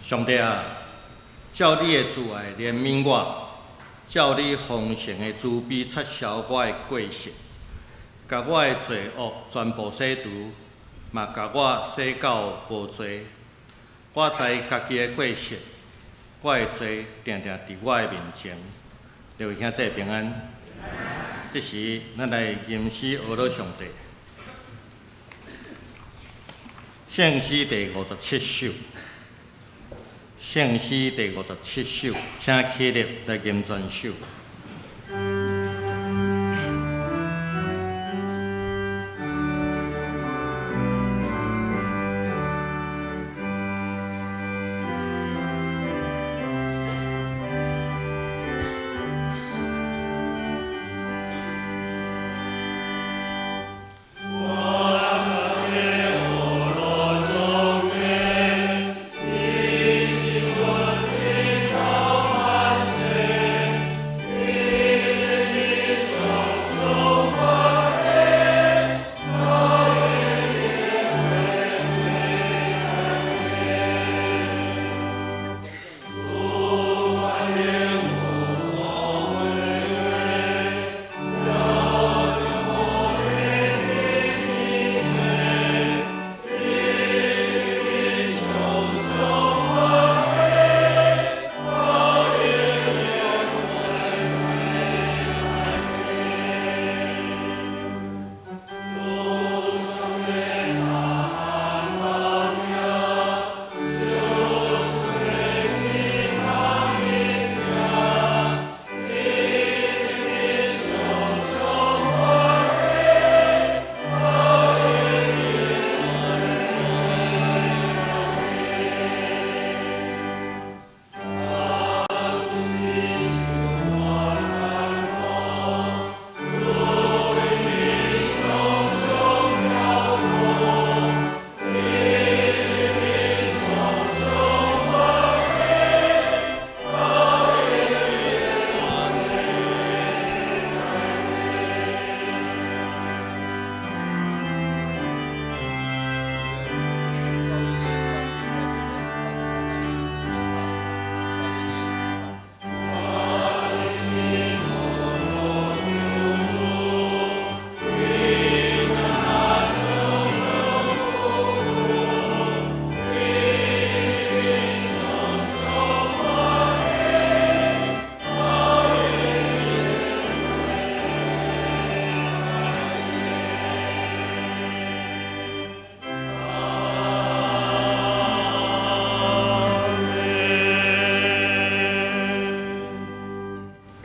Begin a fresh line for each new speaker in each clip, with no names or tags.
上帝啊，照你的慈爱怜悯我，照你丰盛的慈悲撤销我的过失，甲我的罪恶全部洗除，嘛甲我洗到无罪。我知家己的过失，我的罪定定伫我的面前。各位兄弟平安。这时，咱来吟诗学老上帝。圣诗第57首，圣诗第57首，请起立来吟全首。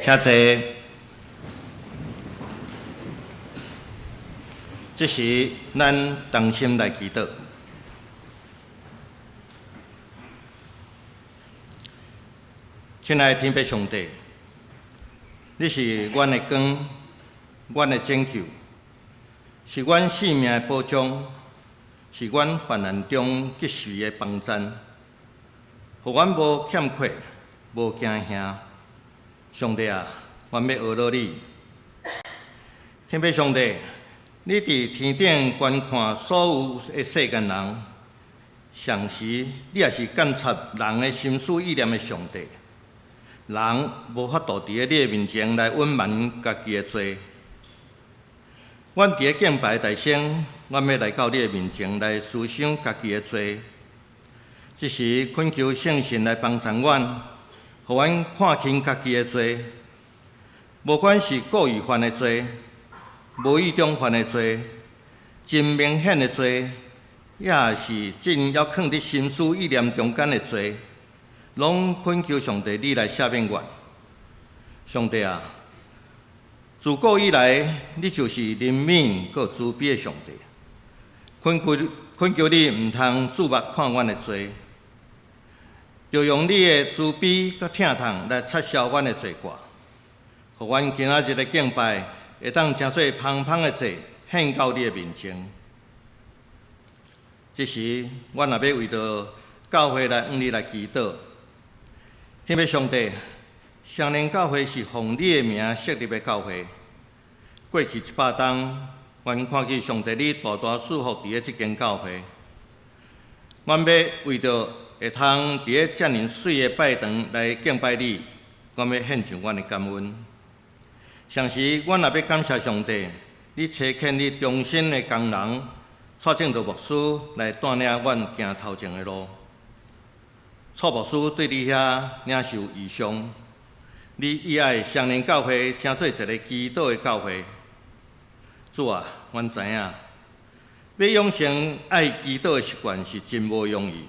请坐。这时，咱同心来祈祷。亲爱的天父上帝，你是阮的光，阮的拯救，是阮性命的保障，是阮患难中及时的帮衬，互阮无欠缺，无惊吓。上帝啊，阮要学到你。天父上帝，你伫天顶观看所有的世间人，上时你也是监察人的心思意念的上帝。人无法度伫咧你的面前来隐瞒家己的罪。阮伫咧敬拜大声，阮要来到你的面前来思想家己的罪。这时恳求圣神来帮助阮。互阮看清家己的罪，无管是故意犯的罪、无意中犯的罪、真明显的罪，也是正要藏伫心思意念中间的罪，拢恳求上帝你来赦免阮。上帝啊，自古以来，你就是怜悯佮慈悲的上帝，恳求你毋通注目看阮的罪。就用你的慈悲佮疼痛来撤销阮的罪过，互阮今仔日的敬拜会当诚做芳芳的祭献到你的面前。这时，阮也要为着教会来向你来祈祷。天父上帝，双连教会是奉你的名设立的教会。过去100冬，阮看见上帝你大大赐福伫咧即间教会。阮要为着会通伫咧遮尔水的拜堂来敬拜你，阮要献上阮的感恩。上时，阮也要感谢上帝，你差遣你忠心的工人，蔡正道牧师来带领阮行头前的路。蔡牧师对你遐领受异象，你以爱双年教会成做一个祈祷的教会。主啊，阮知影，要养成爱祈祷的习惯是真无容易。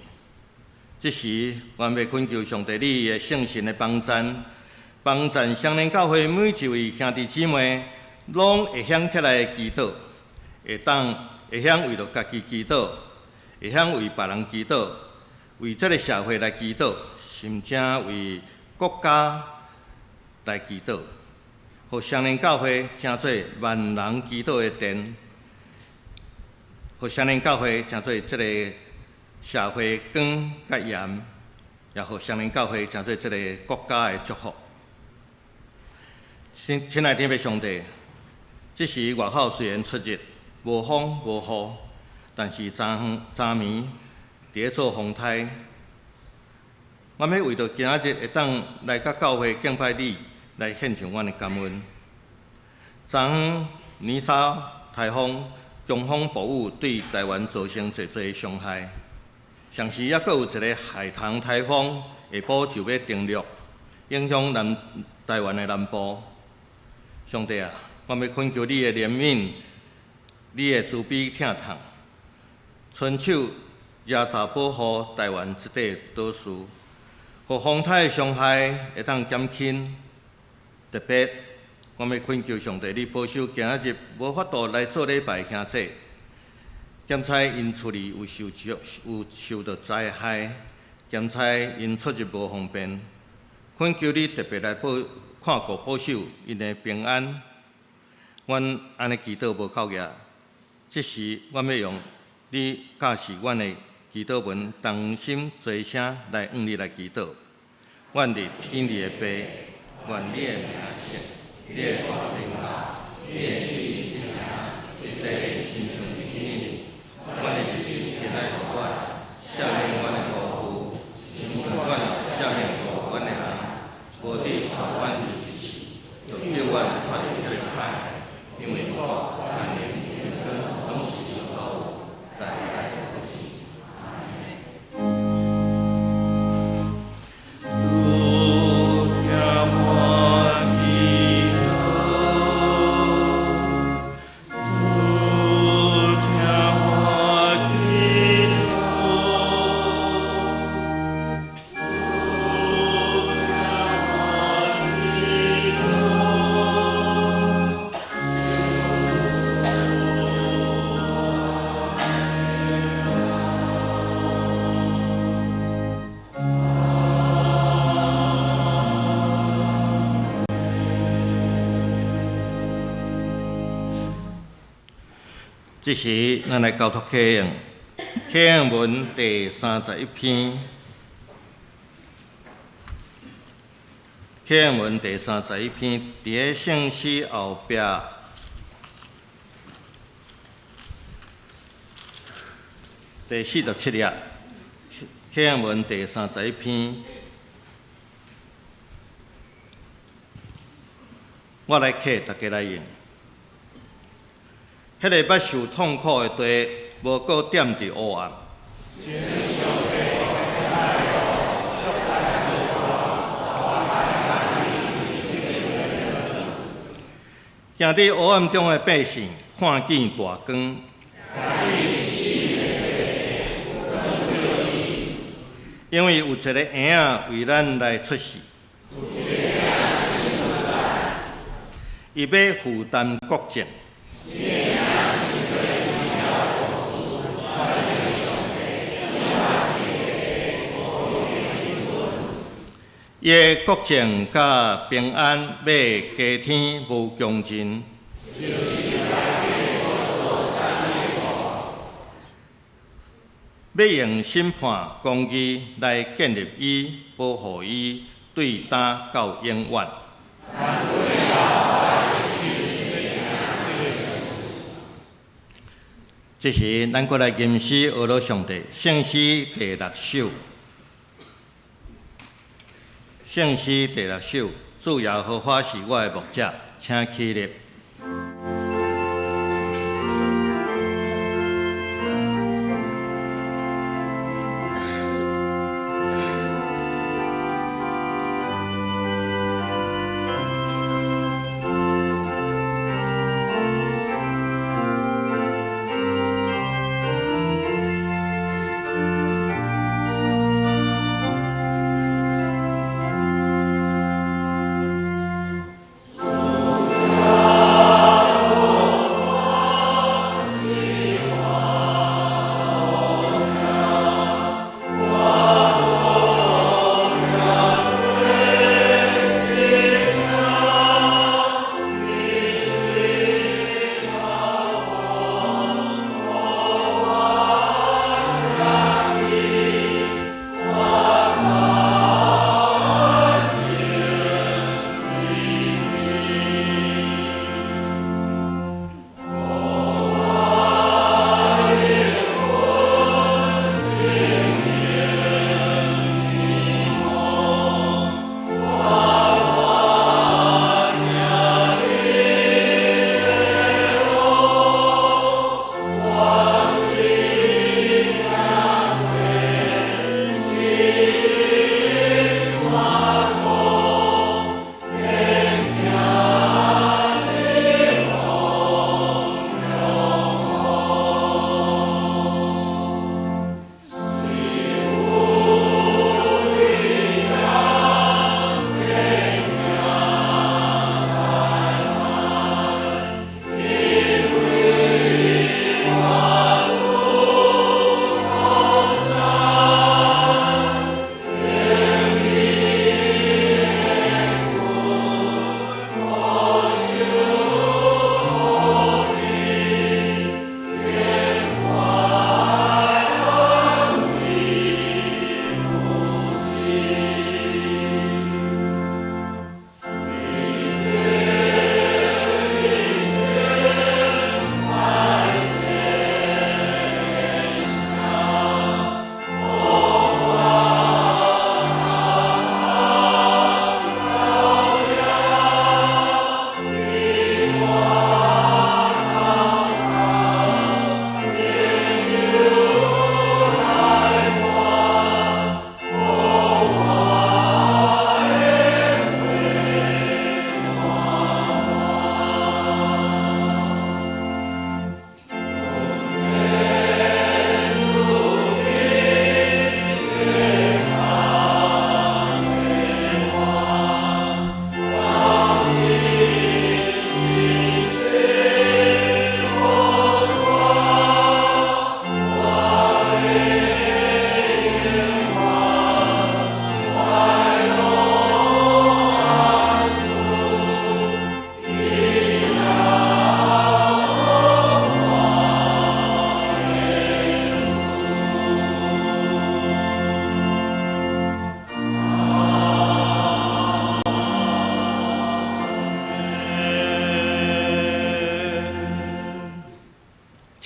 这时，阮要恳求上帝你的圣神的帮赞，帮赞双年教会每一位兄弟姊妹，拢会晓起来祈祷，会晓为着家己祈祷，会晓为别人祈祷，为这个社会来祈祷，甚至为国家来祈祷，互双年教会成做万人祈祷的殿，互双年教会成做这个社会光甲盐，也互双年教会成做这个国家的祝福。亲爱的天父上帝，这时外口虽然出日，无风无雨，但是昨暝伫咧做风台。我要为着今仔日会当来到教会敬拜你，来献上阮的感恩。昨昏年沙台风、强风暴雨对台湾造成侪侪伤害，上时还佫有一个海棠台风下晡就要登陆，影响台湾的南部。上帝啊，我要恳求你的怜悯，你的慈悲疼痛，伸手压查保护台湾这块岛屿，互风台的伤害会当减轻。特别，我要恳求上帝，你保守今仔日无法度来做礼拜兄弟，检查因厝里有受到灾害，检查因出入无方便，恳求你特别来看顾保守因的平安。阮安尼祈祷无够额，这时阮要用你教示阮的祈祷文，同心做声来向你来祈祷。阮伫天地的爸，愿你的名圣，你的国临到，你的旨意执行，伫地里亲像伫天里。阮的日子现在互阮，赦免阮的辜负，亲像阮赦免辜负阮的人，无伫带阮入去试，就叫阮脱离迄个歹，因为国、权力、荣光，拢是你所有，代代不尽。阿门。这时，咱来交托启应，启应文第31篇，启应文第31篇，伫咧圣诗后壁，第47页，启应文第31篇，我来刻，大家来用。迄个捌受痛苦的地，无搁踮伫黑暗。行伫黑暗中的百姓，看见大光。因为有一个婴仔为咱来出世，伊要负担国政。伊的国政甲平安要加天无穷尽，要用审判公义来建立伊，保护伊，对担到永远。这时，咱过来吟诗学罗上帝圣诗第6首。圣诗第6首，主耶和华是我的牧者，请起立。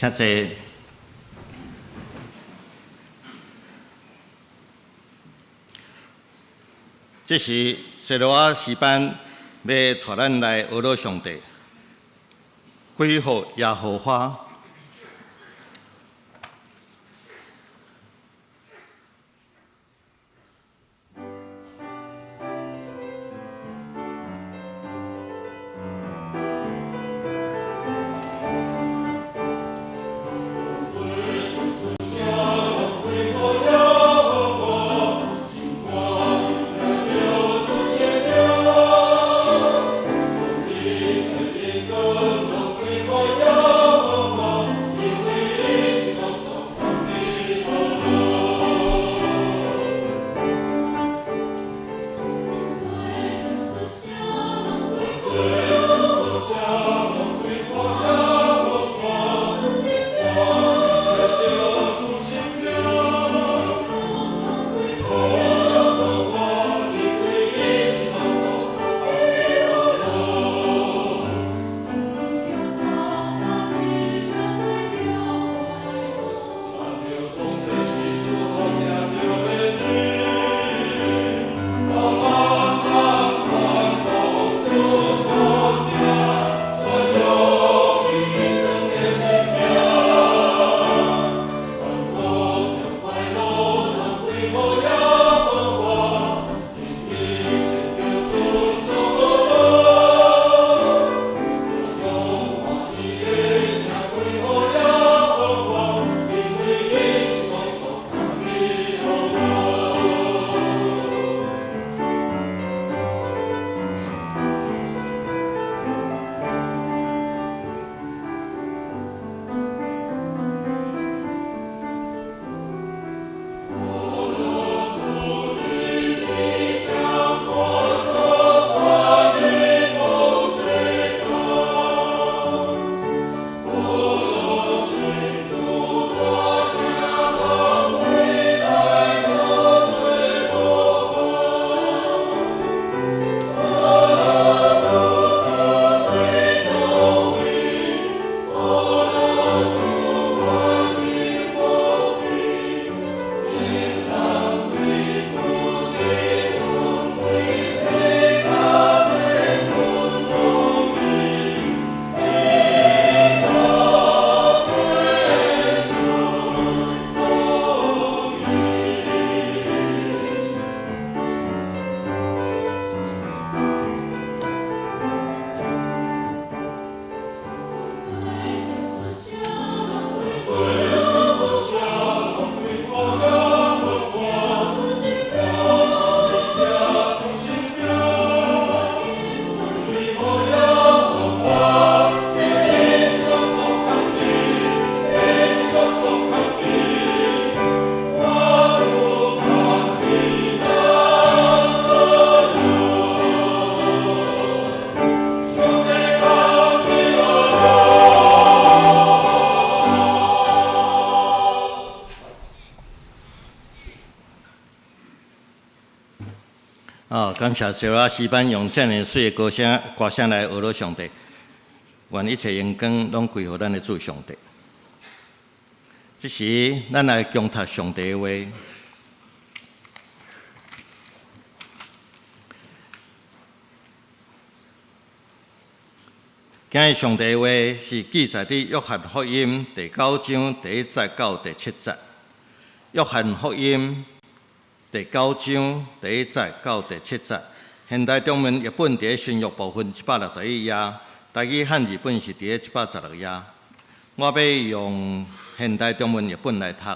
请坐。这是西罗亚诗班要带咱来学罗上帝，恢复耶和华。
Oh
感谢小拉诗班用这样水的歌声来学罗上帝，愿一切荣光拢归乎咱的主上帝。这时，咱来共读上帝的话。今日上帝的话是记载伫约翰福音第9章第1节到第7节。约翰福音第9章第1节到第7节。现代中文译本伫新约部分161页，台语汉语本是伫116页。我要用现代中文译本来读。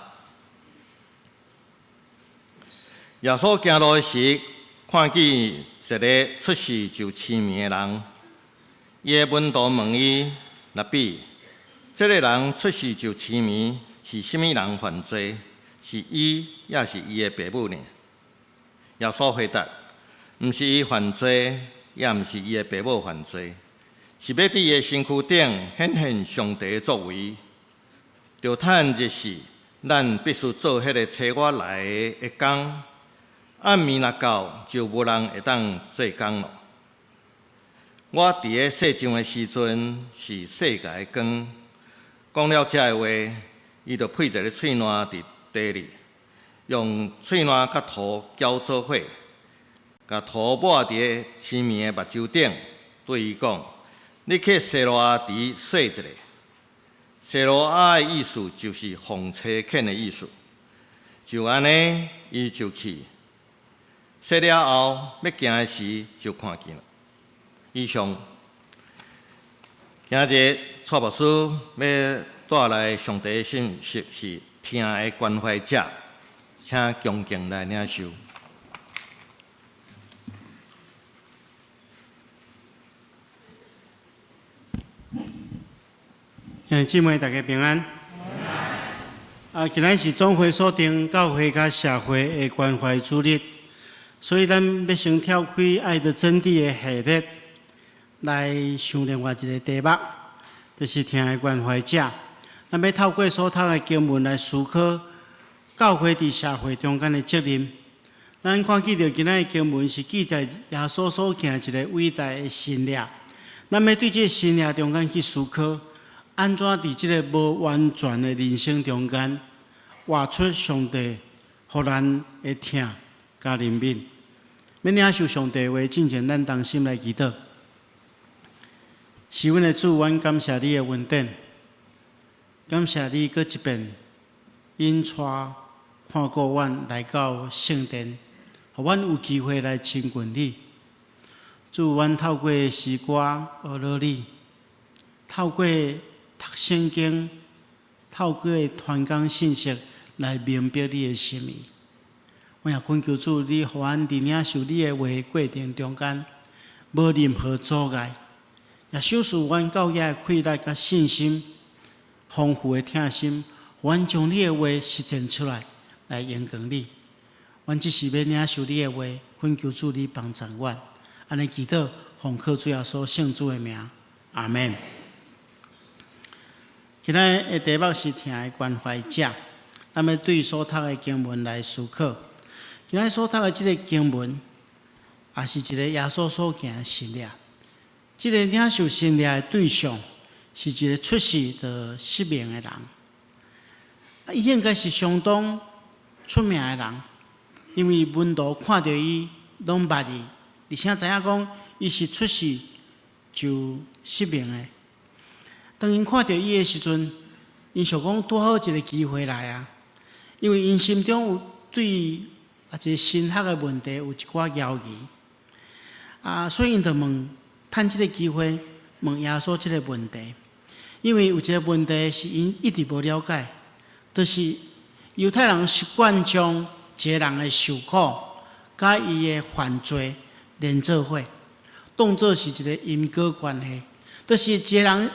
耶稣行路时，看见一个出世就痴迷的人。伊的门徒问伊：“拉比，这个人出世就痴迷，是甚物人犯罪？是伊，也是伊的爸母呢？”耶稣回答：“毋是伊犯罪，也毋是伊的爸母犯罪，是要伫伊的身躯顶显现上帝的作为。着趁日时，咱必须做迄个找我来的工。暗暝若到，就无人会当做工咯。我伫咧世上的时阵是世界的光。”讲了这个话，伊就配一个喙烂伫地里，用喙烂甲土搅做伙，甲土抹伫痴迷的目睭顶，对伊讲：“你去西罗亚池洗一下。”西罗亚的意思就是风车垦的意思。就安尼，伊就去。洗了后，要行的时就看见了。以上，今日蔡牧师要带来上帝的信息是听的关怀者，请恭敬来领受。
兄弟姊妹，大家平安。今仔是总会所定教会甲社会的关怀主日，所以咱要先跳开爱的真谛的系列，来想另外一个题目，就是听的关怀者。咱要透过所读的经文来思考教会伫社会中间的责任。咱看见到今仔的经文是记载耶稣所行一个伟大的信念，咱要对这个信念中间去思考。安怎伫即个无完全的人生中间，活出上帝互咱的听甲怜悯？要领受上帝的话，进前咱同心来祈祷。是阮的主，阮感谢你的恩典，感谢你搁一遍引带看顾阮来到圣殿，互阮有机会来亲近你。主，阮透过诗歌学了你，透过读圣经，透过传讲信息来明白你的心意。我也恳求主，你互阮伫领受你的话过程中间，无任何阻碍，也修饰阮教业的快乐甲信心，丰富的听心，阮将你的话实践出来，来荣光你。阮只是要领受你的话，恳求主你帮助阮。安尼祈祷，奉靠主耶稣圣主的名，阿门。今仔的题目是听的关怀者，咱要对所读的经文来思考。今仔所读的这个经文，也是一个耶稣所行的信念。这个领受信念的对象，是一个出世的失明的人。伊应该是相当出名的人，因为门徒看到伊，拢捌伊，而且知影讲伊是出世就失明的。当因看到伊的时阵，因想讲拄好一个机会来啊，因为因心中有对一个神学的问题有一寡犹豫，所以因就趁这个机会问耶稣这个问题。因为有一个问题是因一直无了解，就是犹太人习惯将一个人的受苦甲伊的犯罪连做伙，当作是一个因果关系，就是一个人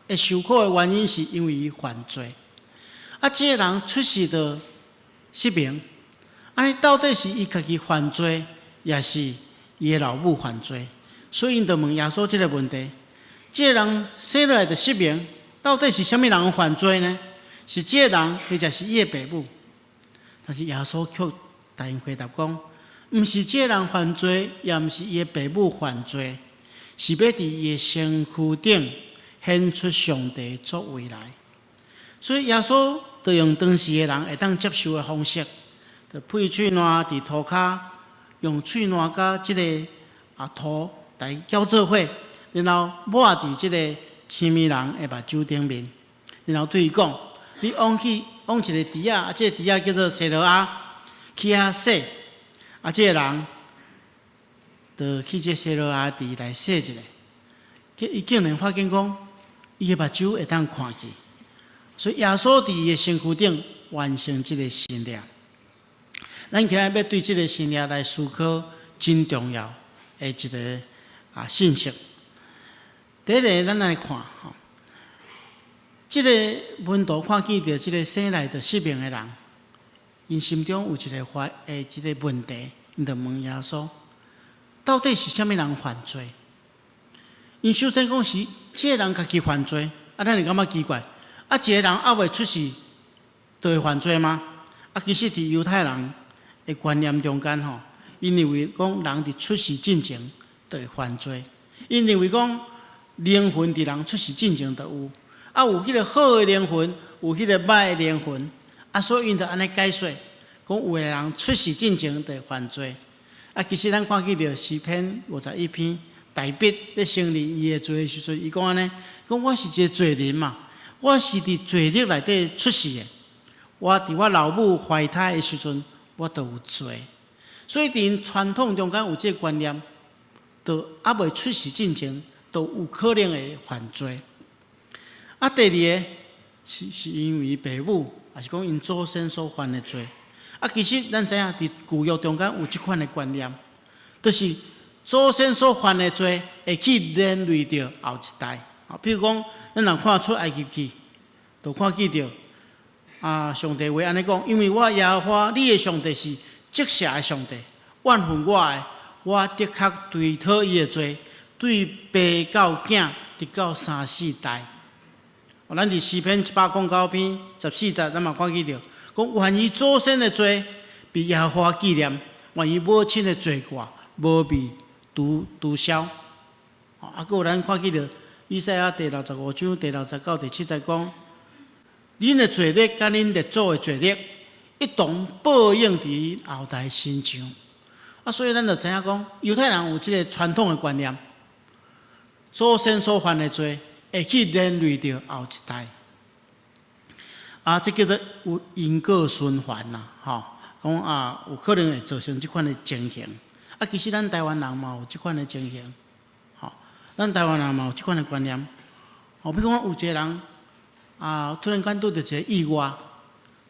会受苦的原因是因为伊犯罪，这个人出世就失明，安尼到底是伊家己犯罪，也是伊的老母犯罪？所以因就问耶稣这个问题：这个人生落来就失明，到底是啥物人犯罪呢？是这个人，或者是伊的爸母？但是耶稣却答应回答讲：毋毋是这个人犯罪，也毋是伊的父母犯罪，是要伫伊的身躯顶显出上帝作为来。所以耶稣就用当时的人会当接受的方式，就配喙烂伫涂骹，用喙烂甲即个涂来搅做伙，然后抹伫即个青面人的目睭顶面，然后对伊讲：你往一个池仔，即个池仔叫做西罗亚，去遐洗。即个人就去即西罗亚池来洗一下，伊竟然发现讲，伊的目睭会当看见。所以耶稣伫伊的身躯顶完成即个神业。咱今日要对即个神业来思考真重要的一个信息。第一个，咱来看吼，即个门徒看见着即个生来着失明的人，因心中有一个问题，因就问耶稣：到底是啥物人犯罪？因首先讲是即个人家己犯罪，咱会感觉奇怪。一个人还未出世，就会犯罪吗？其实伫犹太人的观念中间吼，因认为讲人伫出世之前就会犯罪，因认为讲灵魂伫人出世之前就有，有迄个好的灵魂，有迄个歹的灵魂，所以因就安尼解说，讲有的人出世之前就会犯罪。其实咱看见着诗篇51篇，大卫咧承认伊的罪的时阵，伊讲安尼，讲我是一个罪人嘛。我是伫罪孽内底出世的，我伫我老母怀胎的时阵，我就有罪。所以伫传统中间有这个观念，就还未出世之前，都有可能会犯罪。第二个是因为父母，也是讲因祖先所犯的罪。其实咱知影伫旧约中间有即款的观念，就是祖先所犯的罪会去连累着后一代。比如讲，咱若看出埃及记，就看见着上帝话安尼讲：因为我耶和华你的上帝是责罚的上帝，怨恨我的，我的确追讨伊的罪，对爸到囝，直到3、4代。咱伫诗篇109篇14节，咱嘛看见着，讲愿意祖先的罪被耶和华纪念，愿意母亲的罪过无被除消。还有咱看见着。以赛亚第65章第69、第7节讲：恁的罪孽甲恁列祖的罪孽，一同报应伫后代身上。所以咱就知影讲，犹太人有即个传统的观念，祖先所犯的罪会去连累着后一代。这叫做有因果循环啦，讲有可能会造成即款的情形。其实咱台湾人嘛有即款的情形。咱台湾人嘛有即款的观念，比如讲有一个人突然间拄着一个意外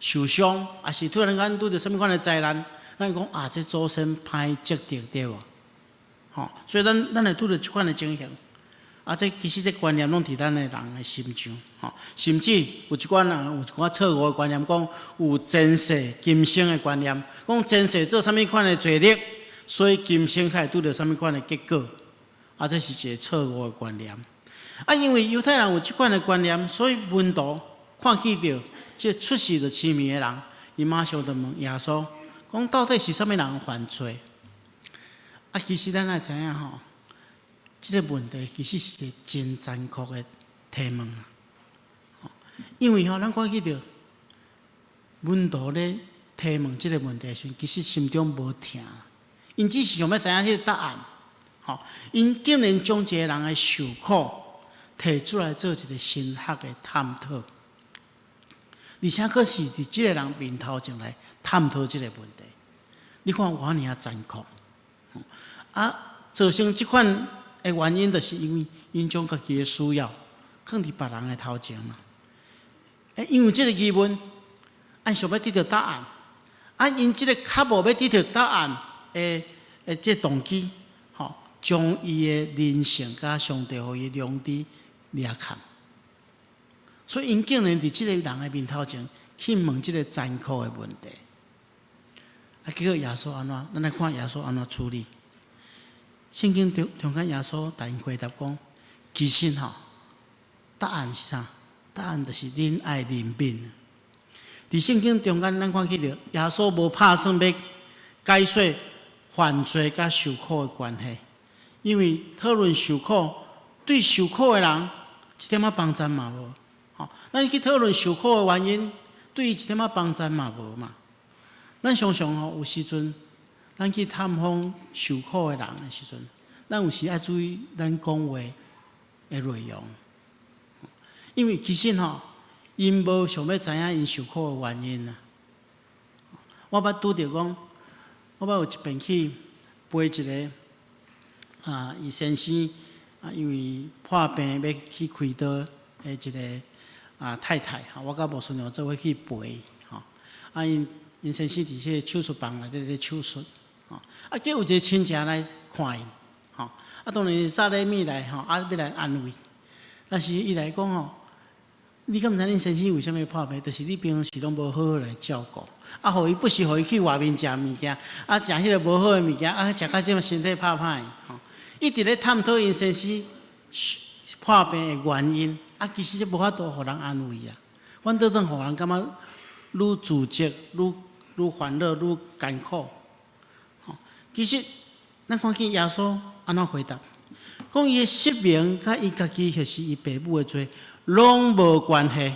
受伤，还是突然间拄着什么款的灾难，咱讲这祖先歹积德对无？所以咱会拄着即款的情形。这其实这观念拢伫咱的人的心上，甚至有一寡错误的观念，讲有前世今生的观念，讲前世做啥物款的罪孽，所以今生才会拄着啥物款的结果。这是一个错误的观念。因为犹太人有即款的观念，所以门徒看见着这出世就痴迷的人，伊马上就问耶稣，讲到底是啥物人犯罪？其实咱也知影这个问题其实是一个真残酷的提问。因为咱看见着门徒咧提问这个问题时，其实心中无疼，因只是想要知影这个答案。因竟然将一个人的受苦提出来做一个神学的探讨，而且佫是伫这个人面头前来探讨这个问题。你看我尔啊残酷，造成这款的原因，就是因为因将家己的需要放伫别人的头前嘛。因为这个疑问，想要得到答案，因这个较无要得到答案的这动机。将伊的人性甲上帝予伊良知掠砍，所以因竟然伫即个人的面头前去问即个残酷的问题。结果耶稣安怎？咱来看耶稣安怎处理。圣经中间耶稣答应回答讲：其实答案是啥？答案就是恁爱怜悯。伫圣经中间，咱看见着耶稣无拍算要解说犯罪甲受苦的关系，因为讨论受苦，对受苦的人一点仔帮助嘛无。咱去讨论受苦的原因，对伊一点仔帮助嘛无嘛。咱常常有时阵，咱去探访受苦的人的时阵，咱有时爱注意咱讲话的内容，因为其实因无想要知影因受苦的原因啊。我捌拄着讲，我捌有一遍去陪一个伊先生因为破病要去开刀的一个太太我甲无顺娘做伙去陪因先生伫迄个手术房内底咧手术结有一个亲戚来看伊当然早礼物来要来安慰，但是伊来讲你敢毋知恁先生为虾米破病？就是你平时拢无好好来照顾，互伊不是互伊去外面食物件，食迄个无好的物件，食到即么身体歹歹一直咧探讨因先生破病的原因，其实无法度互人安慰反倒互人感觉愈自责、愈烦恼、愈艰苦。其实咱看见耶稣安怎回答，讲伊的失明甲伊家己或是伊爸母的罪，拢无关系，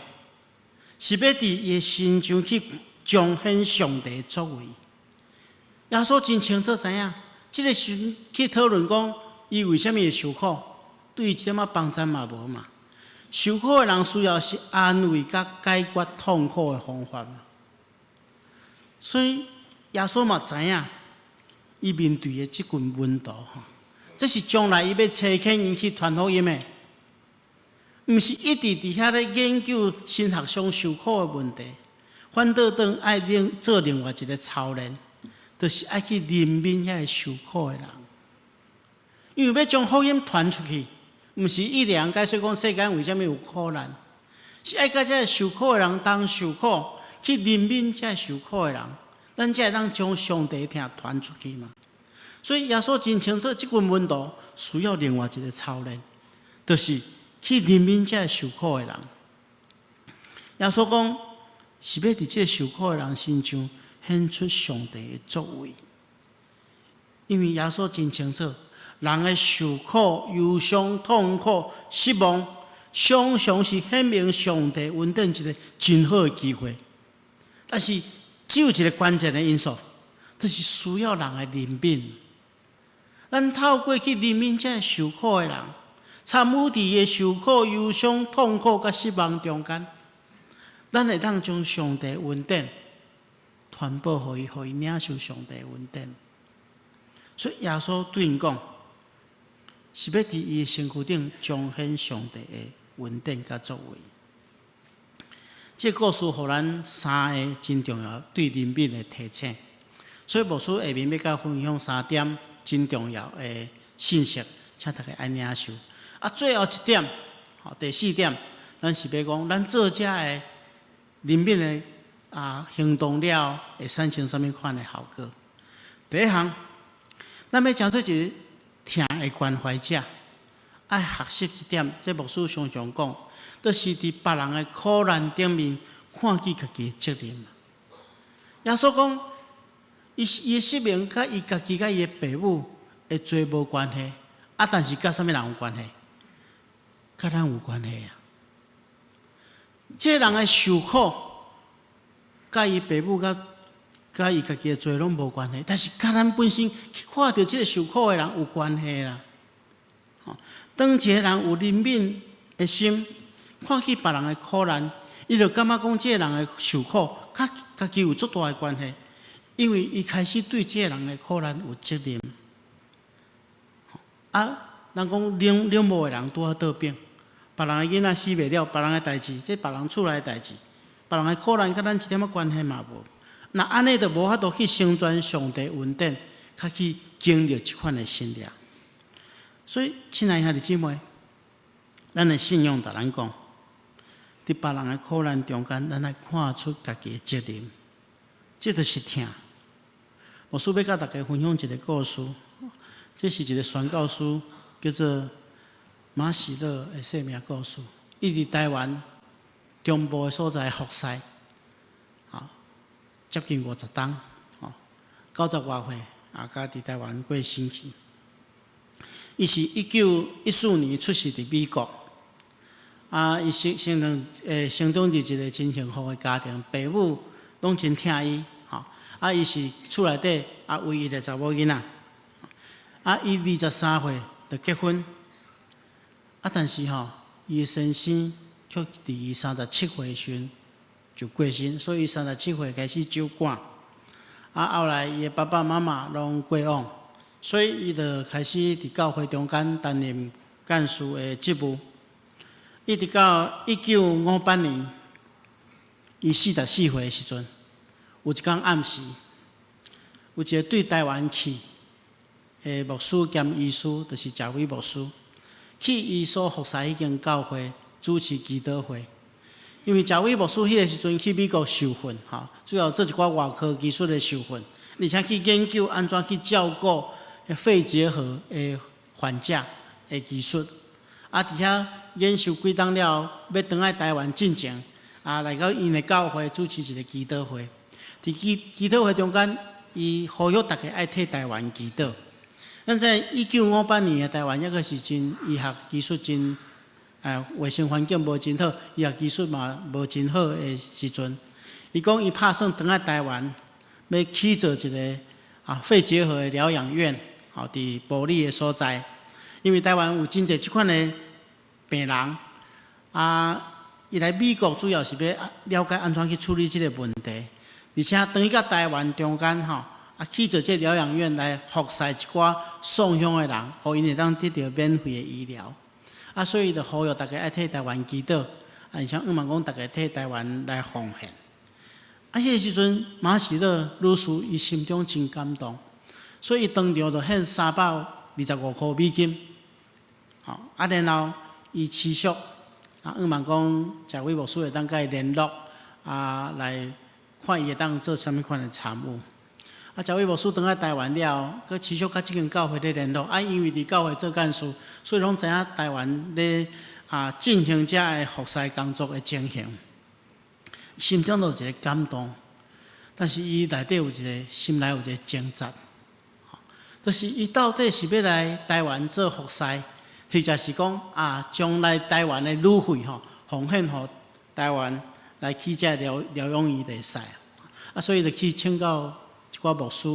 是要伫伊的心上去彰显上帝的作为。耶稣真清楚知影，即个时去讨论讲伊为虾米会受苦，对伊一点仔帮助嘛无嘛。受苦的人需要是安慰甲解决痛苦的方法嘛。所以耶稣嘛知影，伊面对的即群门徒这是将来伊要差遣因去传福音的。毋是一直伫遐咧研究神学上受苦的问题，反倒爱做另外一个操练，就是爱去怜悯遐个受苦的人。因为要将福音传出去，毋是一两解说讲世间为虾米有苦难，是爱甲遮个受苦的人当受苦，去怜悯遮个受苦的人，咱才会当将上帝听传出去嘛。所以耶稣真清楚，即群门徒需要另外一个操练，就是去怜悯遮个受苦的人。耶稣讲是要伫这受苦的人身上显出上帝的作为，因为耶稣真清楚，人的受苦、忧伤、痛苦、失望，常常是显明上帝恩典一个真好的机会。但是只有一个关键的因素，就是需要人的怜悯。咱透过去怜悯遮个受苦的人，参与伫伊受苦、忧伤、痛苦甲失望中间，咱会当将上帝恩典传播互伊，互伊领受上帝恩典。所以耶稣对因讲，是要伫伊身躯顶彰显上帝的恩典甲作为。这故事互咱三个真重要对怜悯的提醒。所以牧师下面要甲分享3点真重要的信息，请大家爱领受。最后一点，第4点，咱是要讲，咱做遮的怜悯的行动了，会产生什么款的效果？第一项，咱要讲做一个疼的关怀者，爱学习一点，这牧师常常讲，就是伫别人的苦难顶面看见家己的责任。耶稣讲，伊的失明甲伊家己甲伊的爸母的罪无关系，但是甲什么人有关系？甲咱有关系这人的受苦，甲伊爸母甲伊家己的罪拢无关系，但是甲咱本身去看到这个受苦的人有关系啦。当一个人有怜悯的心，看去别人的苦难，伊就感觉讲这个人的受苦，甲家己有足大的关系。因为伊开始对这个人的苦难有责任。人讲冷漠的人拄啊倒病，别人的囡仔死袂了，别人的代志，这别人厝内的代志，别人的苦难甲咱一点仔关系嘛无。那安尼就无法度去成全上帝恩典，较去经历这款的信仰。所以，亲爱兄弟姊妹，咱的信仰甲咱讲，伫别人的苦难中间，咱来看出家己的责任，这就是疼。牧师要甲大家分享一个故事，这是一个宣教师叫做马喜乐的生命故事。伊伫台湾中部的所在服侍，接近50冬，90外岁甲伫台湾过身去。伊是1914年出世伫美国，伊成长伫一个真幸福的家庭，爸母拢真疼伊，伊是厝内底唯一的查某囡仔，伊23岁就结婚，但是伊的先生却伫伊37岁时就过身，所以伊37岁开始酒馆，后来伊的爸爸妈妈拢过往，所以伊就开始伫教会中间担任干事的职务，一直到1958年，伊44岁的时阵，有一天暗时，有一个对台湾去的牧师兼医师，就是贾伟牧师，去伊所服侍迄间教会主持祈祷会。因为贾伟牧师迄个时阵去美国受训，主要做一寡外科技术的受训，而且去研究安怎去照顾肺结核的患者的技术。伫遐研修几冬了，要转来台湾进前，来到因的教会主持一个祈祷会。伫祈祷会中间，伊呼吁大家爱替台湾祈祷。咱在1958年的台湾，抑个是真医学技术真卫生环境无真好，医学技术嘛无真好的时阵，伊讲伊打算转来台湾，要起造一个肺结核的疗养院，伫埔里的所在。因为台湾有真侪即款的病人，伊来美国主要是要了解安怎去处理即个问题，而且等于到台湾中间去做这疗养院来服侍一寡送乡的人，互因会当得到免费的医疗。所以就呼吁大家爱替台湾祈祷，像毋茫讲大家替台湾来奉献。迄个时阵，马喜乐女士伊心中真感动，所以伊当场就献325块美金。然后伊持续毋茫讲贾伟牧师会当甲伊联络，来看伊会当做啥物款的参务。贾伟牧师转来台湾了，佮持续甲即间教会咧联络。因为伫教会做干事，所以拢知影台湾咧进行遮的服侍工作的情形，心中都有一个感动。但是伊内底有一个心内有一个挣扎，就是伊到底是要来台湾做服侍，或者是讲将来台湾的旅费奉献互台湾来起遮疗养院会使。所以就去请教一寡牧师，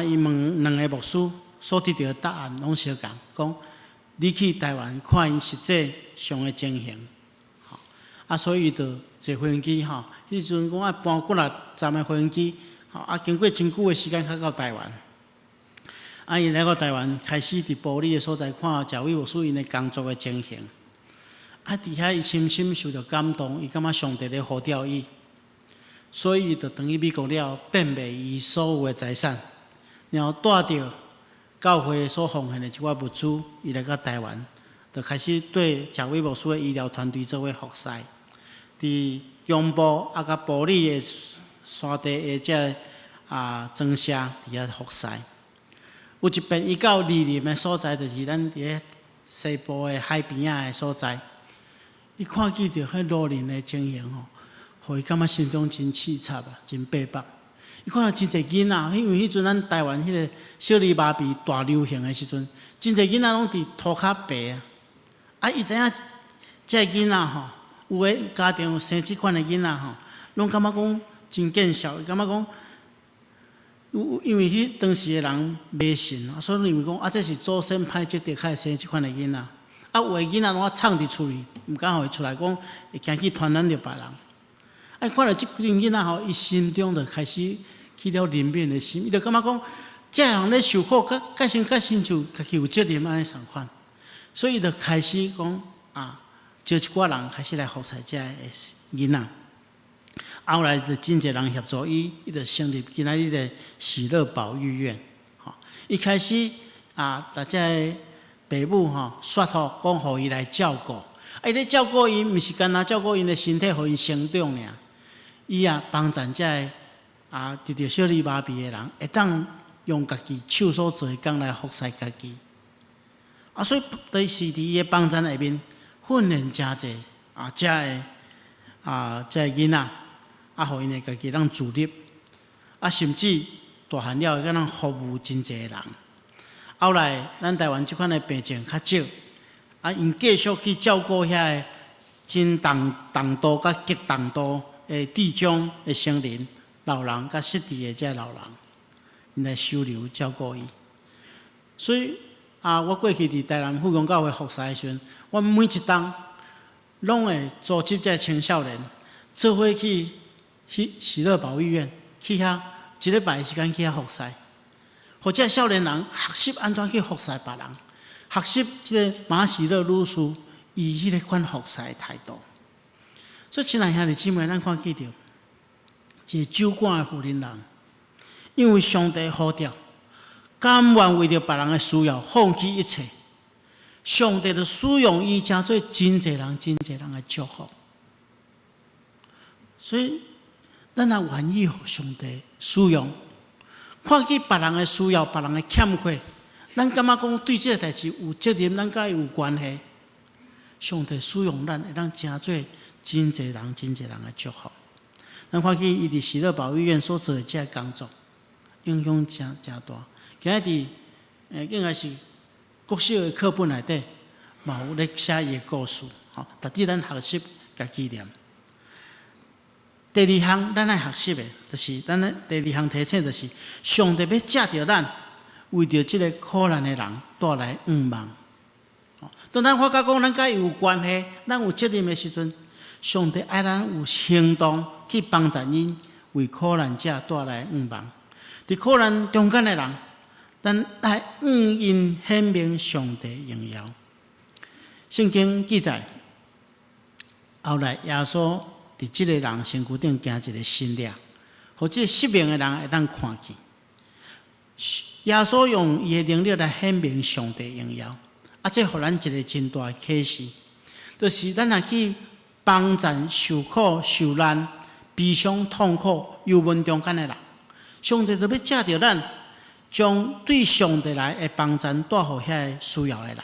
伊问2个牧师所得到的答案拢相共，讲你去台湾看因实际上的情形，所以就坐飞机迄阵讲搬过来站的飞机，经过真久的时间才到台湾。伊来到台湾，开始伫埔里的所在看贾伟牧师因的工作的情形。伫遐伊深深受到感动，伊感觉上帝咧呼召伊，所以伊就转去美国了，变卖伊所有的财产，然后带着教会所奉献的一寡物资，伊来到台湾，就开始对贾伟牧师的医疗团队做伙服侍，伫中部甲埔里的山地的遮庄社伫遐服侍。有一遍伊到莅林的所在，就是咱伫咧西部的海边仔的所在，伊看见着迄路人的情形互伊感觉心中真凄惨真悲痛。伊看到真侪囡仔，因为迄阵咱台湾迄个小儿麻痹大流行的时阵，真侪囡仔拢伫涂骹白伊知影这囡仔有的家庭有生即款的囡仔拢感觉讲真见笑，伊感觉讲。因为当时的人迷信，所以认为讲这是祖先歹积德，才会生即款的囡仔。有的囡仔拢藏伫厝里，毋敢互伊出来讲，会惊去传染着别人。看到即群囡仔伊心中就开始起了怜悯的心，伊就感觉讲，这人咧受苦，甲亲像家己有责任安尼同款，所以就开始讲招一寡人开始来服侍这囡仔。后来就真侪人协助伊，伊就成立今仔日的喜乐保育院。伊开始大家爸母说服讲，互伊来照顾。伊咧照顾伊，毋是干那照顾因的身体，互因成长尔。伊帮助这得到小儿麻痹的人，会当用家己手所做的工来服侍家己。所以就是伫伊的帮助内面，训练真侪这囡仔。互因会家己当自立，甚至大汉了，会甲咱服务真侪人。后来咱台湾即款的病症较少，因继续去照顾遐个真重度甲极重度的智障的成人、老人甲失智的这老人，因来收留照顾伊。所以我过去伫台南富强教会服侍的时阵，我每一冬拢会组织这青少年做伙去喜乐保育院去遐一礼拜的时间去遐服侍，或者少年人学习安怎去服侍别人，学习这个马喜乐女士以迄个款服侍的态度。所以亲爱兄弟姊妹，咱看见着一个酒馆的妇人人，因为上帝呼召，甘愿为着别人的需要放弃一切，上帝就使用伊，成做真侪人的祝福。所以，咱也愿意互上帝使用，看见别人的需要、别人的欠缺，咱感觉讲对这个代志有责任，咱甲伊有关系。上帝使用咱，会当成做真侪人的祝福。咱看见伊伫喜乐保育院所做的这工作，影响真大。今日应该是国小的课本内底，嘛有咧写伊的故事，值得咱学习甲纪念。第二项，咱爱学习的，就是咱第二项提醒，就是上帝要借着咱，为着这个苦难的人带来愿望。当咱发觉讲咱甲伊有关系，咱有责任的时阵，上帝爱咱有行动去帮助因，为苦难者带来愿望。伫苦难中间的人，咱来愿因显明上帝荣耀。圣经记载，后来耶稣伫即个人身躯顶行一个新列，互即个失明的人会当看见。耶稣用伊的能力来显明上帝荣耀，这互咱一个真大的启示，就是咱若去帮助受苦、受难、悲伤、痛苦、忧闷中间的人，上帝就要借着咱，将对上帝来的帮助带互遐需要的人。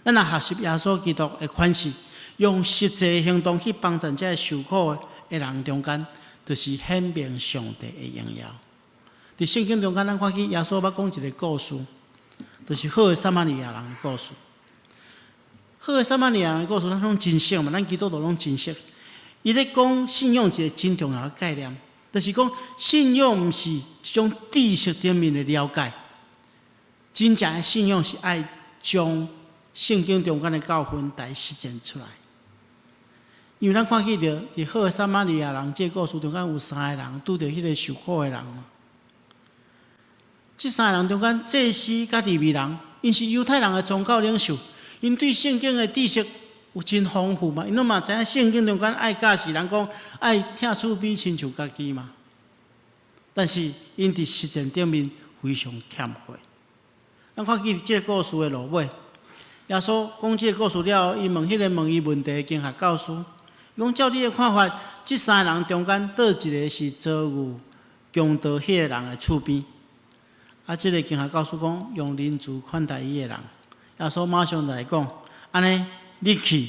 咱若学习耶稣基督的款式，用实际行动去帮助这受苦的人中间，就是显明上帝的荣耀。伫圣经中间，咱看见耶稣捌讲一个故事，就是好的撒玛利亚人的故事。好的撒玛利亚人的故事，咱拢真熟嘛，咱基督徒拢真熟。伊咧讲信仰一个真重要的概念，就是讲信仰毋是一种知识顶面的了解，真正的信仰是爱将圣经中间的教训来实践出来。因为咱看见着伫好的撒玛利亚人这个故事中间有3个人拄着迄个受苦的人嘛。这3个人中间，祭司甲利未人，因是犹太人的宗教领袖，因对圣经的知识有真丰富嘛。因拢嘛知影圣经中间爱教示人讲爱疼厝边亲像家己嘛。但是因伫实践顶面非常欠缺。咱看见这个故事的落尾，耶稣讲这个故事了后，伊问伊问题的经学教师，伊讲照你的看法，这3个人中间，倒一个是遭遇强盗迄个人的厝边？这个经学教师讲，用仁慈款待伊的人。耶稣马上来讲，安尼你去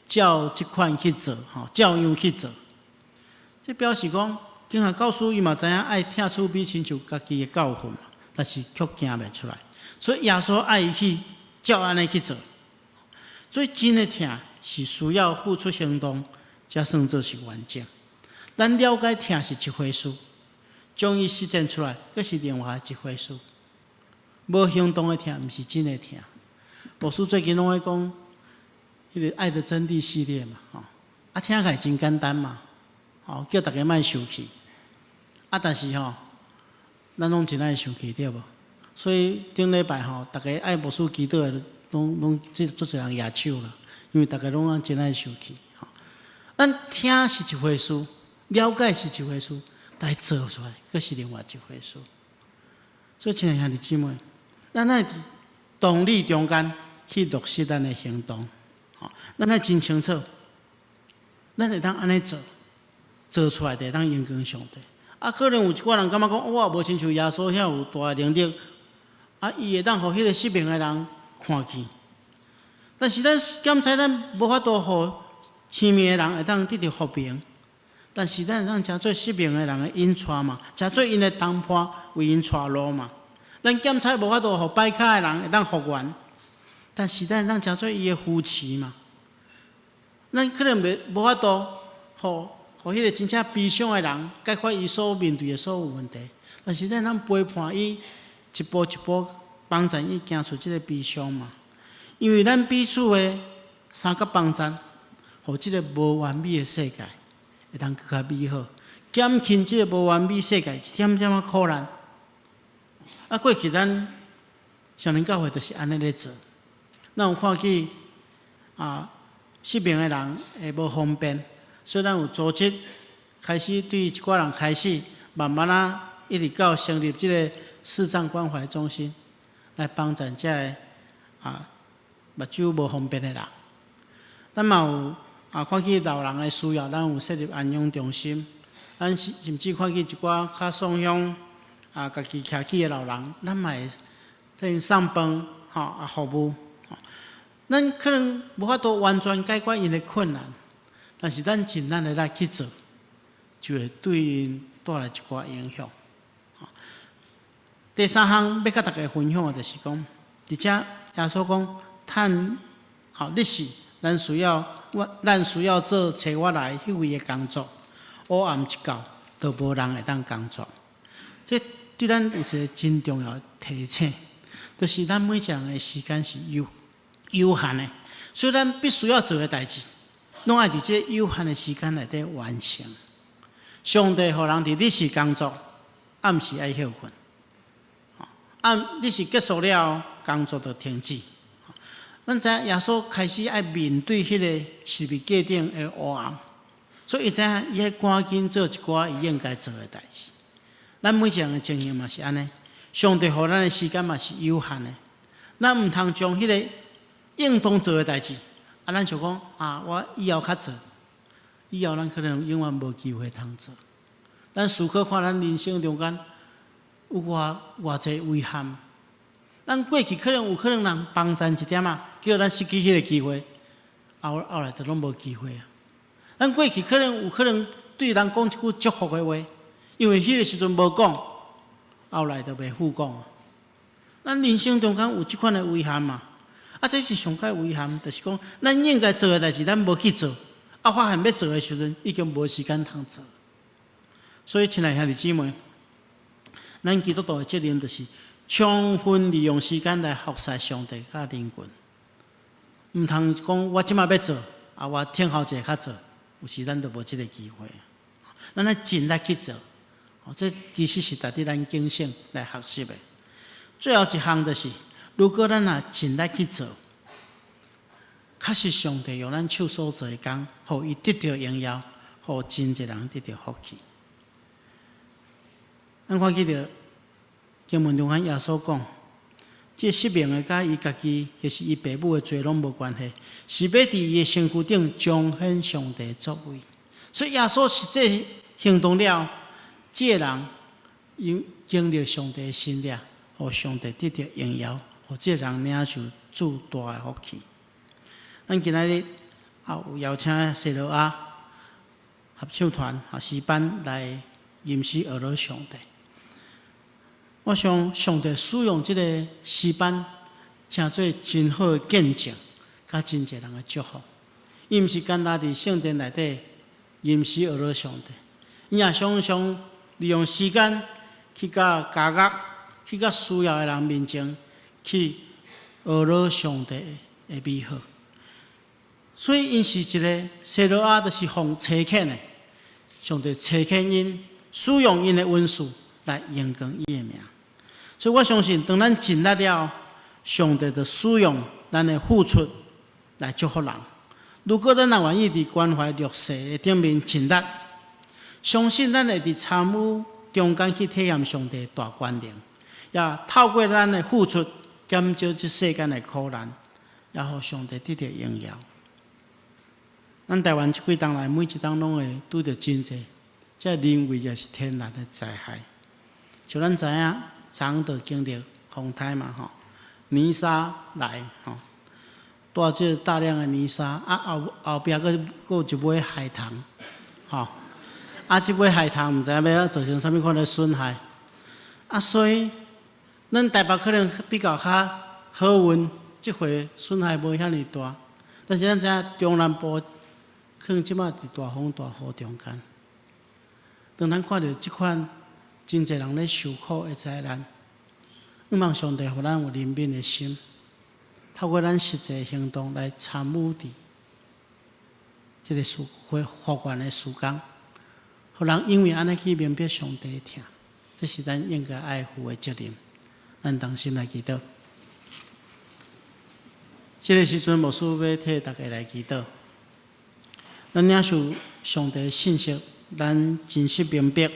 照即款去做，照样去做。这表示讲，经学教师伊嘛知影爱疼厝边亲像家己的教训嘛，但是却行袂出来。所以耶稣爱伊去照安尼去做。所以真的疼是需要付出行动，才算做是完整。咱了解疼是一回事。将伊实践出来，佫是另外一回事。无行动的疼，毋是真的疼。牧师最近拢咧讲，迄个《爱的真谛》系列嘛，听起来真简单嘛，叫大家莫生气。但是咱拢真爱生气对无？所以顶礼拜大家爱牧师祈祷的，拢足侪人举手啦，因为大家拢真爱生气。咱听是一回事，了解是一回事。但做出来，佫是另外一回事。所以，亲爱兄弟姊妹，咱爱伫道理中间去落实咱的行动。咱爱真清楚，咱会当安尼做，做出来就会当荣光上帝。可能有一寡人感觉讲，我无亲像耶稣遐有大能力，伊会当互迄个失明的人看见。但是咱检查，咱无法度互青面的人会当得到复明。但是咱会当诚做失明的人的引带嘛，诚做因的同伴，为因带路嘛。咱检差无法度互摆卡的人会当复原，但是咱当诚做伊的扶持嘛。咱可能无法度互迄个真正悲伤的人解决伊所面对的所有问题，但是咱通陪伴伊一步一步帮助伊行出即个悲伤嘛。因为咱彼此的相甲帮助，互即个无完美的世界会当更较美好，减轻即个无完美世界一点点仔苦难。过去咱少年教会就是安尼咧做，咱有看见失明的人会无方便，所以咱有组织开始对一寡人开始慢慢一直到成立即个视障关怀中心，来帮助遮个目睭无方便的人。咱嘛有看见老人的需要，咱有设立安养中心，咱甚至看见一寡较丧乡家己徛起的老人，咱嘛会替因送饭服务。咱可能无法度完全解决因的困难，但是咱尽咱的力去做，就会对因带来一寡影响。第三项要甲大家分享的就是讲，而且耶稣讲，趁立时，咱需要做找我来迄位的工作，黑暗一到，都无人会当工作。这对咱有一个真重要的提醒，就是咱每一个人的时间是有限的，所以咱必须要做的代志，拢爱伫这有限的时间内底完成。上帝互人伫日时工作，暗时爱休困。日时结束了，工作就停止。咱知影耶稣开始爱面对迄个十字架顶的黑暗，所以伊知影伊爱赶紧做一寡伊应该做的代志。咱每一个人的情形嘛是安尼，上帝互咱的时间嘛是有限的，咱毋通将迄个应当做的代志，咱想讲我以后较做，以后咱可能永远无机会通做。咱思考看咱人生中间有偌济遗憾，咱过去可能人帮咱一点叫咱失去迄个机会，后来就拢无机会啊。咱过去可能对人讲一句祝福的话，因为迄个时阵无讲，后来就袂复讲啊。咱人生中间有即款的遗憾嘛？这是上界遗憾，就是讲咱应该做的代志，咱无去做，发现要做的时阵，已经无时间通做。所以，亲爱兄弟姊妹，咱基督徒的责任就是充分利用时间来服侍上帝甲人群，毋通讲我即马要做，我听后一下较做，有时咱就无即个机会。咱要尽力去做，这其实是值得咱警醒来学习的。最后一项就是，如果咱尽力去做，确实上帝用咱手所做的工，互伊得到荣耀，互真侪人得到福气。咱看见着经文中间耶稣讲，这失明的甲伊家己，或是伊爸母的罪拢无关系，是要伫伊的身躯顶彰显上帝作为。所以耶稣实际行动了，这人因经历上帝的心力，互上帝得到荣耀，互这人领受主大的福气。咱今仔日有邀请西罗亚合唱团诗班来吟诗学罗上帝。我想上帝使用这个诗班，成做真好的见证，甲真侪人的祝福。伊毋是简单伫圣殿内底吟诗学罗上帝，伊也常常利用时间去甲家乐，去甲需要的人面前去学罗上帝的美好。所以因是一个西罗亚，就是奉差遣的，上帝差遣因，使用因的文字来荣光伊的名。所以我相信，当咱尽力了，上帝就使用咱的付出来祝福人。如果咱也愿意伫关怀弱势的顶面尽力，相信咱会伫参与中间去体验上帝的大权能，也透过咱的付出减少这世间的苦难，也互上帝得到荣耀。咱台湾这几冬来，每一冬拢会拄着真济，这人为也是天然的灾害。像咱知影。昨就经历风台嘛，泥沙来，带这大量的泥沙，后壁佫有一尾海棠，这尾海棠毋知影要造成啥物款的损害，所以咱台北可能比较较好运，即回损害无遐尼大。但是咱知影中南部可能即马伫大风大雨中间，当咱看到即款真侪人咧受苦的灾难，希望上帝互咱有怜悯的心，透过咱实际行动来参与伫即个复原的时间，互人因为安尼去明白上帝的疼，这是咱应该爱负的责任。咱同心来祈祷。这个时阵，牧师要替大家来祈祷。咱领受上帝的信息，咱真实明白，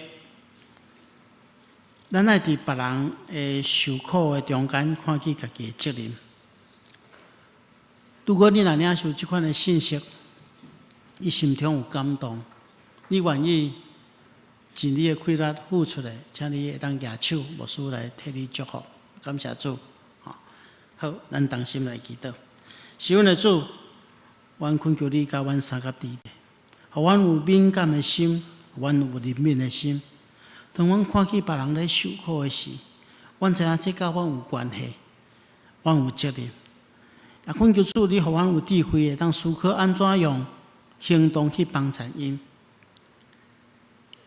咱爱伫别人的受苦的中间，看见家己的责任。如果你若领受这款的信息，你心中有感动，你愿意尽你的气力付出来，请你会当举手，牧师来替你祝福，感谢主。好，咱同心来祈祷。是阮的主，阮恳求你甲阮三甲弟弟，互阮有敏感的心，互阮有怜悯的心。当阮看见别人咧受苦的时，阮知影这甲阮有关系，阮有责任。也恳求主，你互阮有智慧，会当思考安怎用行动去帮助因。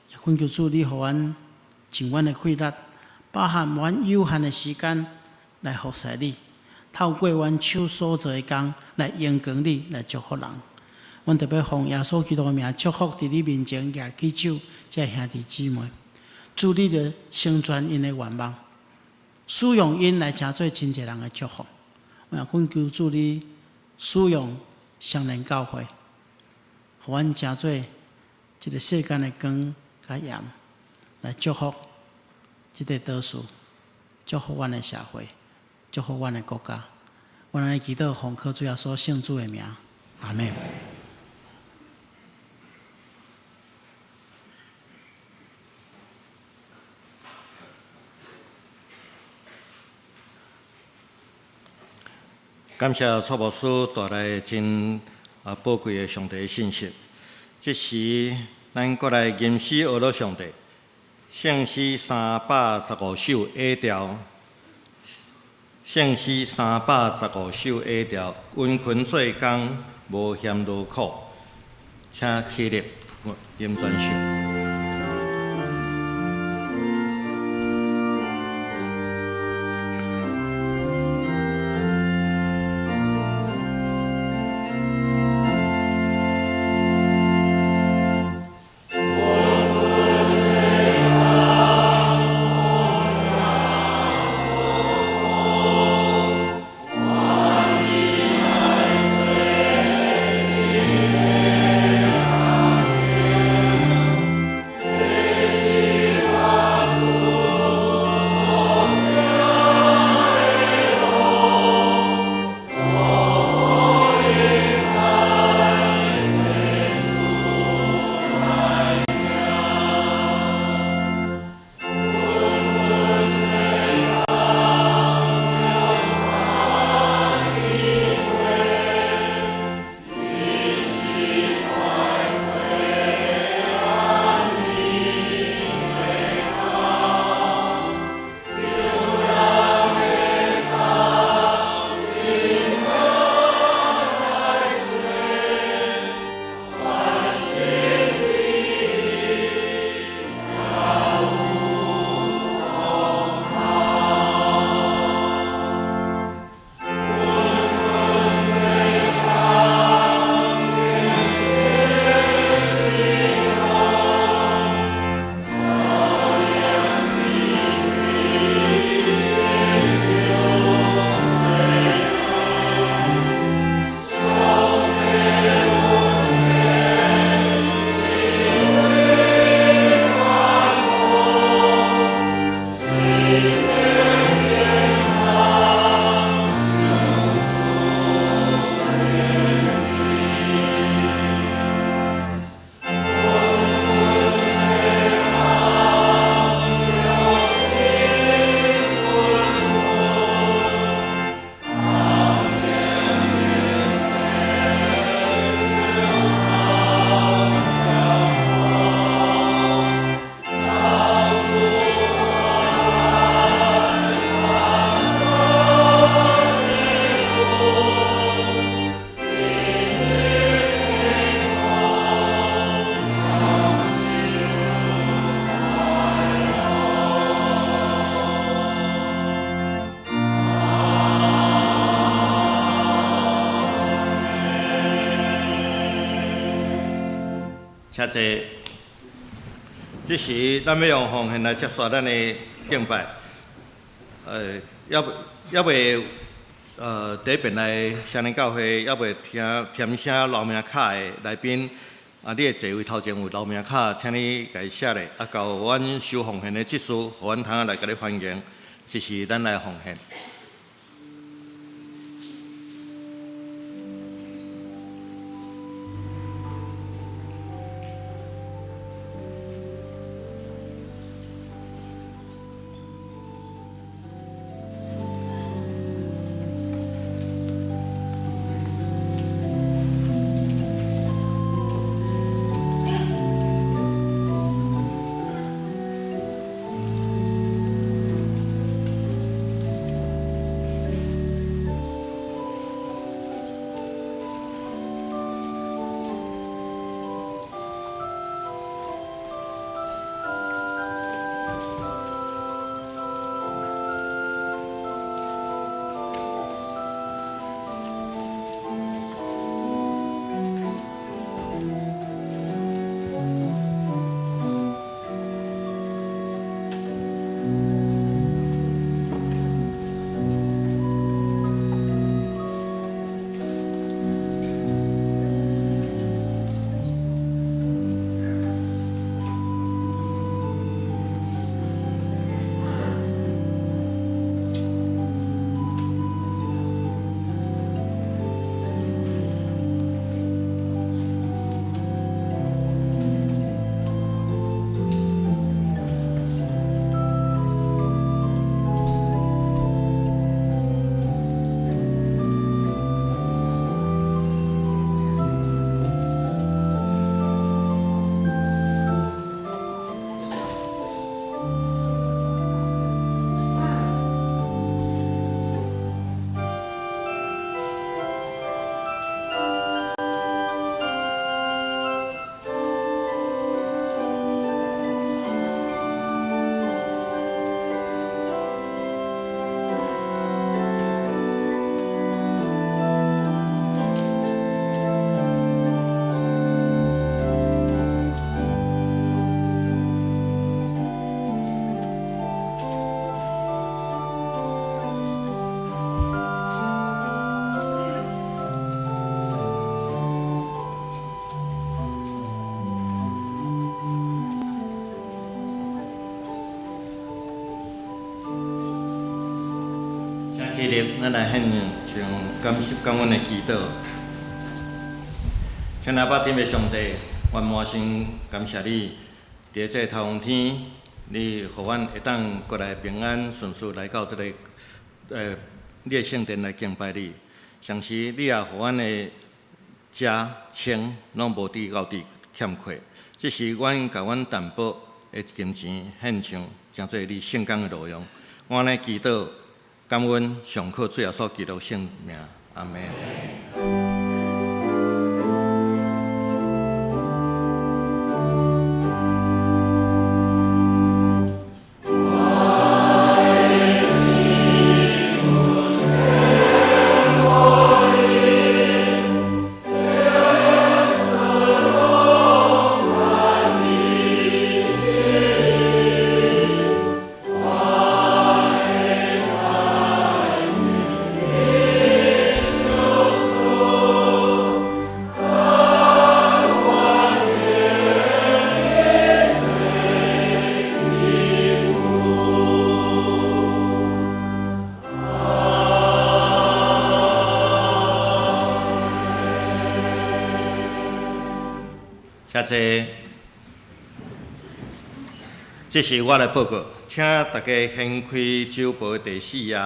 也恳求主，你互阮尽阮的气力，包含阮有限的时间来服侍你。透过阮手所做的工来荣光你，来祝福人。阮特别奉耶稣基督的名祝福伫你面前举起手，这兄弟姊妹，祝你的成全因的愿望，使用因来成做真侪人的祝福。我也恳求主你使用双联教会，互阮成做一个世间的光甲盐，来祝福这个岛屿，祝福阮的社会。祝福阮的国家，阮来祈祷，奉靠主耶稣圣主的名，阿门。
感谢蔡牧师带来真宝贵的上帝的信息。这时，咱过来吟诗学乐上帝，圣诗315首 A 调。圣诗315首 A 调，温困做工，无嫌劳苦，请起立，吟全首。请坐。即时咱要用奉献来接续咱的敬拜。要袂第一遍来双年教会，要袂填写留名卡的来宾，你的座位头前有留名卡，请你家写咧，交阮收奉献的技师，互阮通来甲你欢迎。即时咱来奉献。起立，咱来献上感恩的祈祷。请阿爸天父上帝，阮满心感谢你，伫这头风天，你互阮会当过来平安顺遂来到这个你的圣殿来敬拜你。上时你也互阮的食穿拢无滴到滴欠缺，这是阮甲阮担保的金钱献上，诚做你圣工的路用。我安尼祈祷。感恩上靠主耶稣基督圣名，阿门。谢谢，这是我的报告，请大家掀开周报第4页，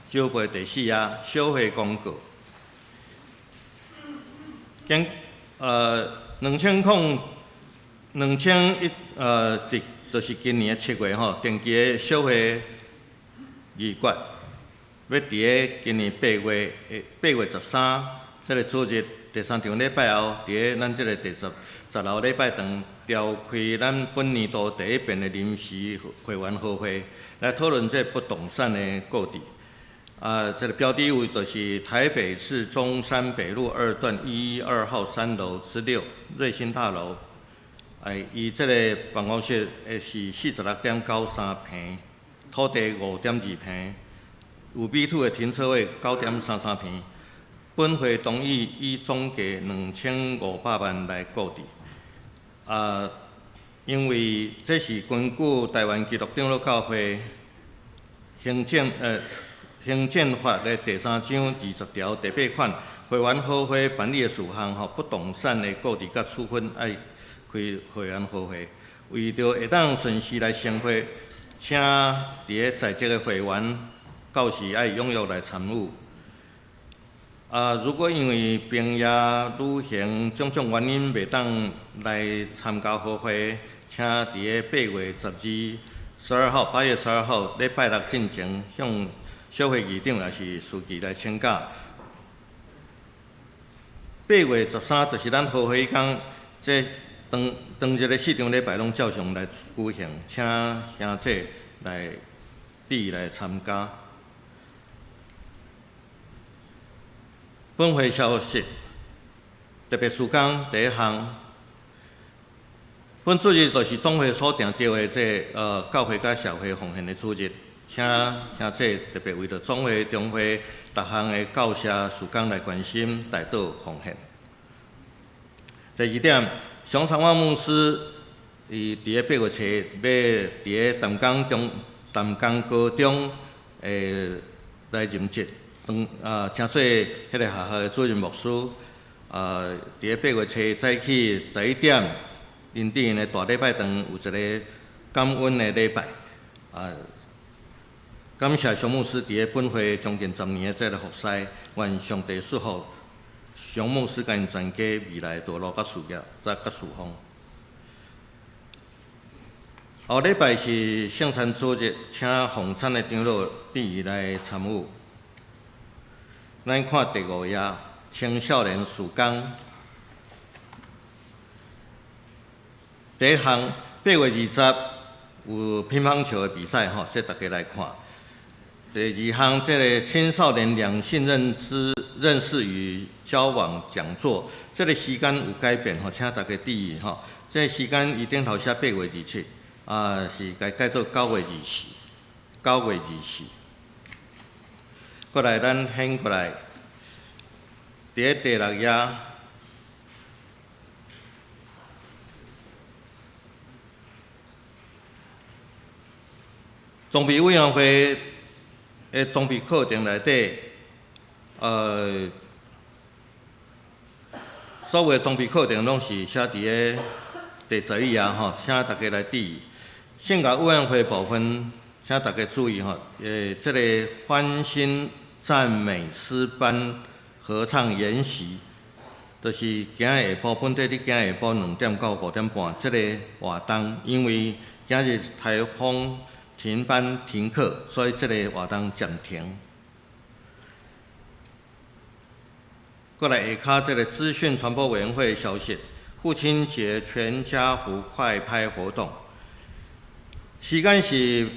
周报第4页小会公告。就是今年的7月吼，定期的小会议决，要伫个今年8月13，这个主日。第3场礼拜后，伫个咱即个第10号礼拜堂召开咱本年度第1遍的临时会员好会，来讨论这不动产的购地。这个标的物就是台北市中山北路2段112号3楼之6瑞兴大楼。伊这个办公室是46.93平，土地5.2平，有 B2 的停车位9.33平。本会同意以总价2500万来购地。因为这是根据台湾基督长老教会行政法的第3章20条第8款，会员合会办理的事项不动产的购地甲处分爱开会员合会，为着会当顺时来生活，请伫在职的会员到时爱踊跃来参与。如果因为病业、旅行种种原因袂当来参加合会，请伫8月12号礼拜六进前向小会议长也是书记来请假。8月13就是咱合会讲，这当日的4场礼拜拢照常来举行，请兄弟来来参加。本会消息，特别事项第1项，本主日就是总会所定定的教会甲社会奉献的主日，请兄弟特别为着总会、中会各项的教社事工来关心、代祷奉献。第2点，熊长旺牧师伊伫8月初要伫淡江高中来任职。请说迄个学校的主任牧师，伫8月初早起11点，因伫因的大礼拜堂有一个感恩的礼拜。感谢熊牧师伫本会将近10年的这个服侍，愿上帝赐福熊牧师甲因全家未来道路甲事业甲事奉。后礼拜是圣餐主日，请奉餐的长老弟来参与。咱看第5页，青少年事工。第1项，8月20有乒乓球的比赛这大家来看。第2项，这个青少年两性认识与交往讲座，这个时间有改变请大家注意这个时间伊顶头写8月27，是改做9月24。过来，咱掀过来，伫第6页，装备委员会的装备课程内底，所有的装备课程拢是写伫第11页请大家来注意。性格委员会部分，请大家注意这个欢欣赞美诗班合唱研习，就是今日下晡，本地伫今日下晡2点到5点半，这个活动因为今日台风停班停课，所以这个活动暂停。过来下骹这个资讯传播委员会消息，父亲节全家福快拍活动，时间是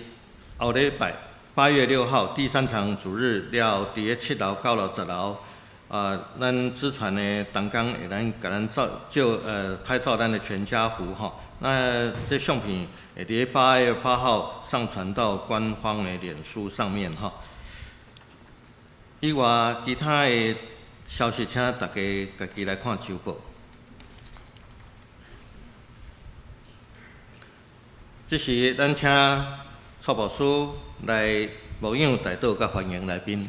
后礼拜8月6号第3场主日了，伫7楼、9楼、10楼，咱资传的同工会甲咱拍照咱的全家福那这相片会伫8月8号上传到官方的脸书上面以外，其他的消息，请大家家己来看周报。这是咱请蔡牧师来牧养代祷甲欢迎来宾。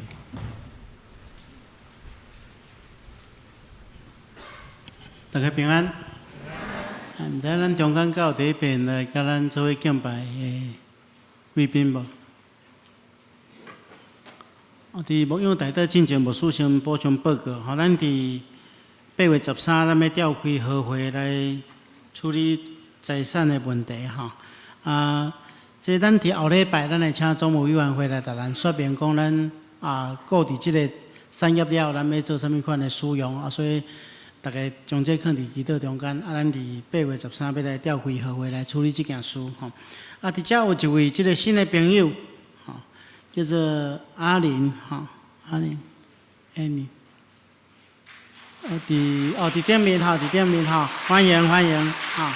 大家平安。毋知咱中间有第一遍来甲咱做伙敬拜的贵宾无？伫牧养代祷进前，牧师先补充报告，咱伫8月13，咱要召开合会来处理财产的问题这咱伫后礼拜，咱会请总务委员会来甲咱说明讲，咱购伫即个产业了，咱要做啥物款的使用所以大家将这放伫祈祷中间咱伫8月13要来召开合会来处理即件事伫遮有一位即个新的朋友叫做阿玲哈，阿玲 ，Annie。伫顶面头，欢迎哈。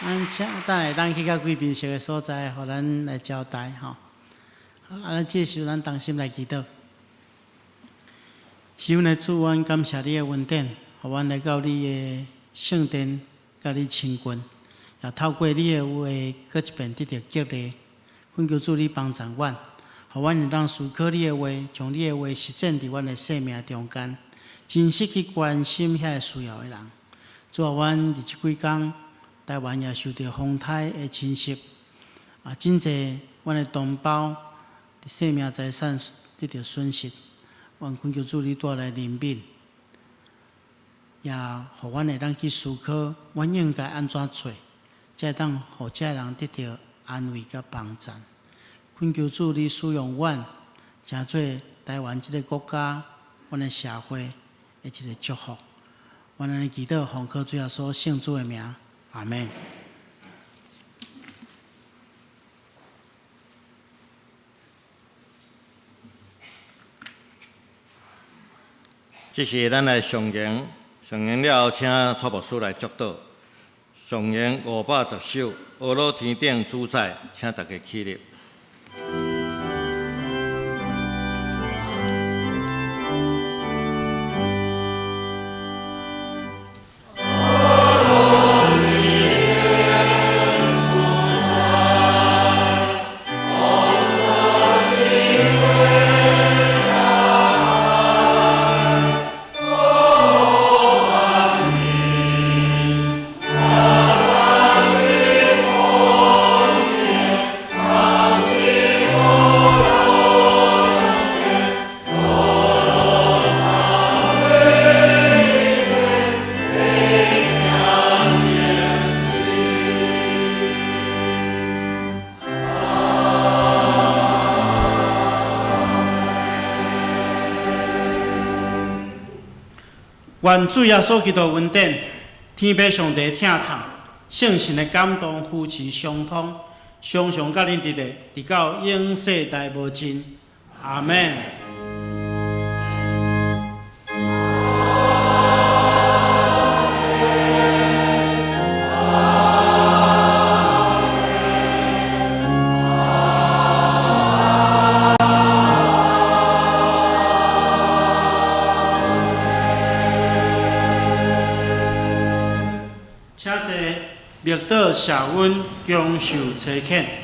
咱请等下当去到贵宾席的所在，互咱来交代吼。咱接受咱同心来祈祷。希望的主，阮感谢你的恩典，互阮来到你的圣殿，甲你亲近，也透过你的话，搁一遍得到激励。恳求主你帮助阮，互阮会当思考你的话，将你的话实践伫阮的生命中间，真实去关心遐个需要的人。主啊，阮伫即几工，台湾也受到风台的侵袭，真济阮的同胞伫生命财产得到损失。愿恳求主你带来怜悯，也互阮会当去思考，阮应该安怎做，才会当互这人得到安慰甲帮助。恳求主你使用阮，诚做台湾这个国家，阮的社会的一个祝福。阮安尼祈祷，奉靠主耶稣圣主的名，阿门。
这是咱来上言，上言了后，请蔡牧师来祝祷。上言510首，俄罗天顶主宰，请大家起立。
愿主耶稣基督恩典，天父上帝疼痛，圣神的感动，夫妻相通，常常甲恁伫咧，直到永世代无尽。阿门。请坐，默祷谢恩，恭受差遣。